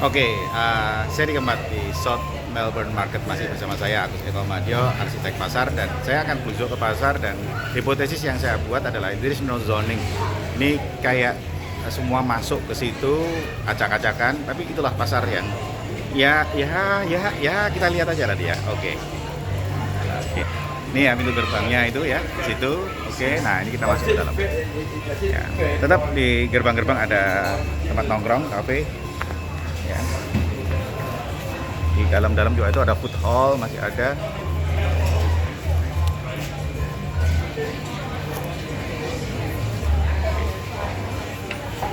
Oke, saya dikemat di South Melbourne Market, masih bersama saya Agus Eko Madyo, arsitek pasar, dan saya akan menuju ke pasar. Dan hipotesis yang saya buat adalah there is no zoning. Ini kayak semua masuk ke situ acak-acakan, tapi itulah pasar yang ya kita lihat aja nanti ya. Oke. Ini ya pintu gerbangnya itu ya, di situ. Oke, nah ini kita masuk ke dalam. Ya, tetap di gerbang-gerbang ada tempat nongkrong, kafe. Ya. Di dalam-dalam juga itu ada food hall, masih ada.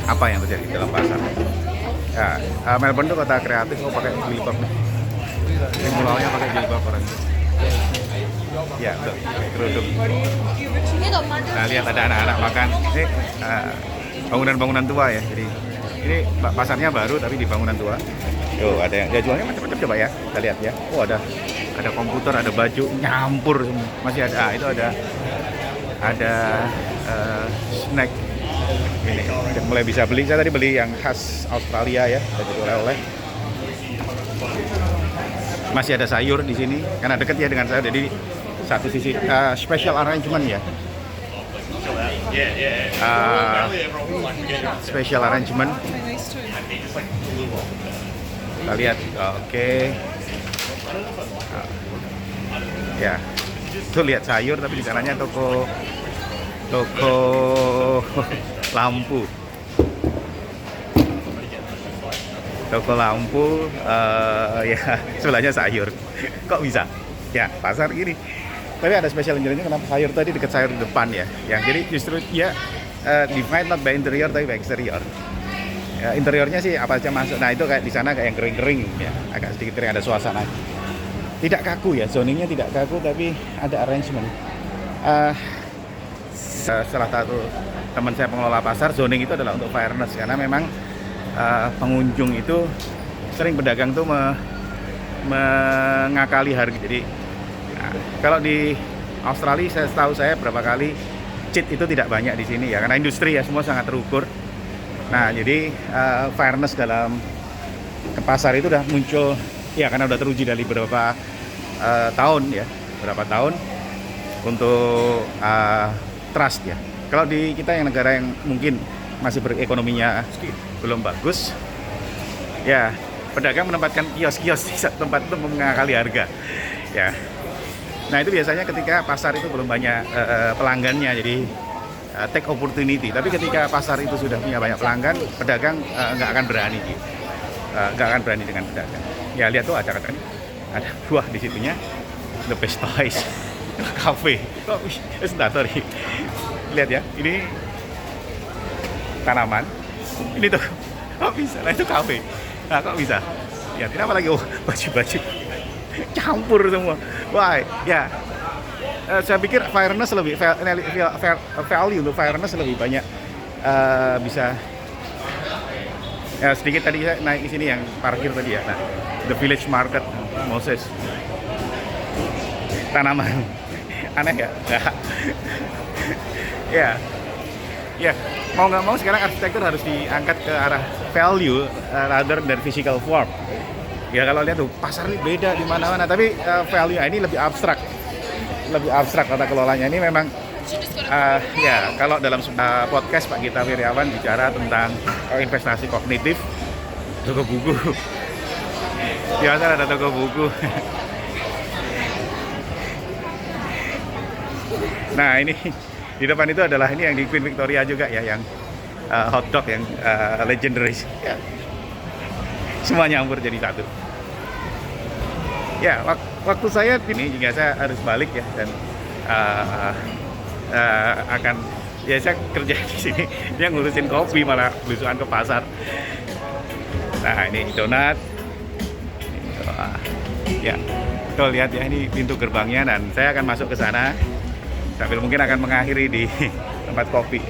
Apa yang terjadi di dalam pasar? Ya, Melbourne itu kota kreatif, pakai jilbab nih. Ini mulanya pakai jilbab orang. Ya, betul, pakai kerudung. Nah, lihat ada anak-anak makan. Ini bangunan-bangunan tua ya. Jadi ini pasarnya baru tapi di bangunan tua. Tuh ada yang dia jualnya macam-macam, coba ya. Kita lihat ya. Oh, ada komputer, ada baju nyampur semua. Masih ada itu ada snack. Ini mulai bisa beli. Saya tadi beli yang khas Australia ya, jadi oleh-oleh. Masih ada sayur di sini karena dekat ya dengan saya. Jadi satu sisi special arrangement ya. Special arrangement. Kita lihat, oke. Ya, itu lihat sayur tapi di sananya toko lampu. Toko lampu, ya sebelahnya sayur. Kok bisa? Ya pasar gini. Tapi ada special engineering kenapa sayur tadi dekat sayur di depan ya. Yang jadi justru ya divide not by interior tapi by exterior. Ya, interiornya sih apa aja masuk. Nah itu kayak di sana kayak yang kering-kering ya, agak sedikit kering, ada suasana. Tidak kaku ya, zoningnya tidak kaku tapi ada arrangement. Salah satu teman saya pengelola pasar, zoning itu adalah untuk fairness karena memang pengunjung itu sering pedagang tuh mengakali harga. Jadi kalau di Australia saya berapa kali cheat itu tidak banyak di sini ya karena industri ya semua sangat terukur. Nah jadi fairness dalam ke pasar itu udah muncul ya karena udah teruji dari beberapa tahun ya, berapa tahun untuk trust ya. Kalau di kita yang negara yang mungkin masih berekonominya belum bagus, ya pedagang menempatkan kios-kios di tempat itu mengakali harga, ya. Nah itu biasanya ketika pasar itu belum banyak pelanggannya, jadi take opportunity. Tapi ketika pasar itu sudah punya banyak pelanggan, pedagang nggak akan berani, nggak akan berani dengan pedagang. Ya lihat tuh ada buah di situnya, the best toys, cafe. Oh, sorry. Lihat ya, ini tanaman, ini tuh, kok bisa? Nah itu kafe, nah kok bisa? Ya, kenapa lagi? Oh, baju-baju campur semua. Wah, ya, saya pikir fairness lebih value untuk fairness lebih banyak bisa. Ya sedikit tadi saya naik di sini yang parkir tadi ya. Nah, the village market Moses, tanaman, aneh ya? Ya, mau nggak mau sekarang arsitektur harus diangkat ke arah value rather than physical form. Ya kalau lihat tuh pasar ini beda di mana-mana, tapi value ini lebih abstrak kata kelolanya. Ini memang ya kalau dalam podcast Pak Gita Wirjawan bicara tentang investasi kognitif, toko buku, biasa ada toko buku. Nah ini di depan itu adalah ini yang di Queen Victoria juga ya, yang hotdog yang legendary. Ya. Semua nyampur jadi satu. Ya, waktu saya ini juga saya harus balik ya dan akan ya saya kerja di sini. Dia ngurusin kopi malah belusukan ke pasar. Nah ini donat. Ya, tuh lihat ya ini pintu gerbangnya dan saya akan masuk ke sana. Sambil mungkin akan mengakhiri di tempat kopi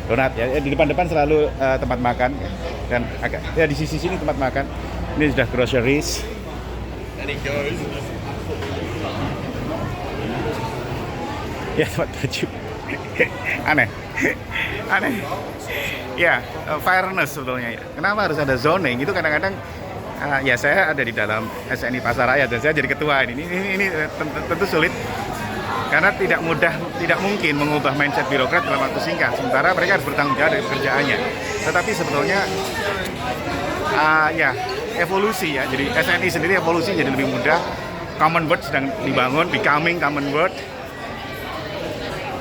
donat ya. Di depan-depan selalu tempat makan dan agak ya di sisi sini tempat makan. Ini sudah groceries. Ya tempat baju. Aneh. Ya fairness sebetulnya ya. Kenapa harus ada zoning? Itu kadang-kadang Ya saya ada di dalam SNI Pasar Rakyat dan saya jadi ketua ini. Ini tentu sulit karena tidak mungkin mengubah mindset birokrat dalam waktu singkat. Sementara mereka harus bertanggung jawab dari pekerjaannya. Tetapi sebetulnya ya evolusi ya. Jadi SNI sendiri evolusi jadi lebih mudah. Common word sedang dibangun, becoming common word.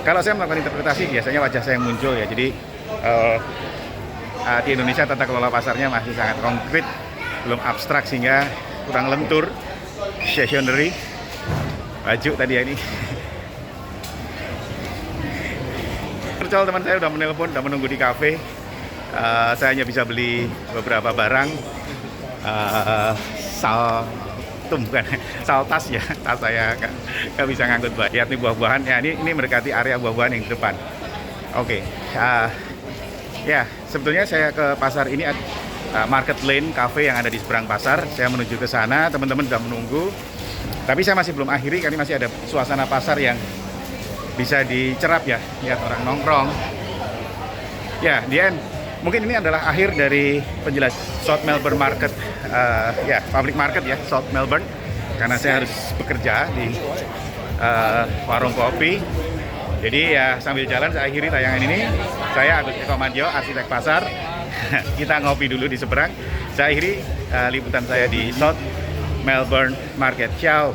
Kalau saya melakukan interpretasi biasanya wajah saya yang muncul ya. Jadi di Indonesia tata kelola pasarnya masih sangat konkret, belum abstrak sehingga kurang lentur. Stationery, baju tadi ya ini. Virtual teman saya udah menelpon, udah menunggu di kafe. Saya hanya bisa beli beberapa barang. Bukan tas ya, tas saya nggak bisa ngangkut buah. Lihat nih buah-buahan, ya ini mendekati area buah-buahan yang di depan. Oke, ya sebetulnya saya ke pasar ini Market Lane Cafe yang ada di seberang pasar. Saya menuju ke sana, teman-teman sudah menunggu. Tapi saya masih belum akhiri karena masih ada suasana pasar yang bisa dicerap ya, lihat orang nongkrong. Ya, di end, mungkin ini adalah akhir dari penjelas South Melbourne Market, ya public market ya, South Melbourne. Karena saya harus bekerja di warung kopi. Jadi ya sambil jalan saya akhiri tayangan ini. Saya Agus Eko Madjo, arsitek pasar. Kita ngopi dulu di seberang. Saya akhiri liputan saya di South Melbourne Market. Ciao.